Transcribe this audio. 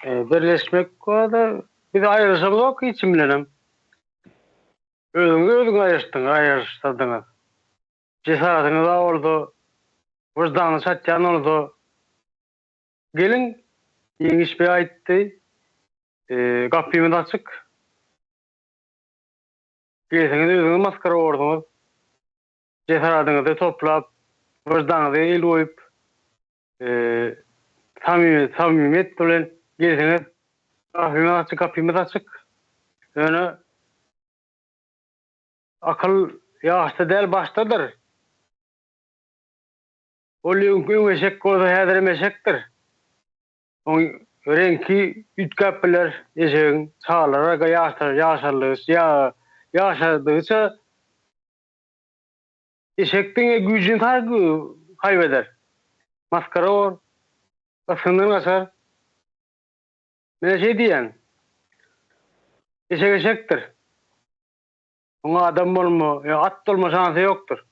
birleşmek da bir de ayrışık yok içim bilenem. Özüňi aýyrşdyňyz. Cesaretiňiz da boldy, wyjdanyňyz çatjan boldy. Gelin, ýeňiş bir aýtdy. Gapymy da açyk. Gelseňiz özüňiz maskara boldyňyz. Cesaretiňizi toplap, wyjdanyňyzy el goýup, samimiýet bilen gelseňiz, gapymy da açyk. Öňe akyl ýaşda däl başdadyr. Ol öňeşek bolsa häzir emeşekdir. Oň renki ütgäpler eşegiň çağlara ýaşadygyça eşekdiň güýjüni kaybeder. Maskara bor, ysyndan gaçar. Men şey diýen, eşek eşekdir. Oňa adam bolma, at bolma şansy ýokdur.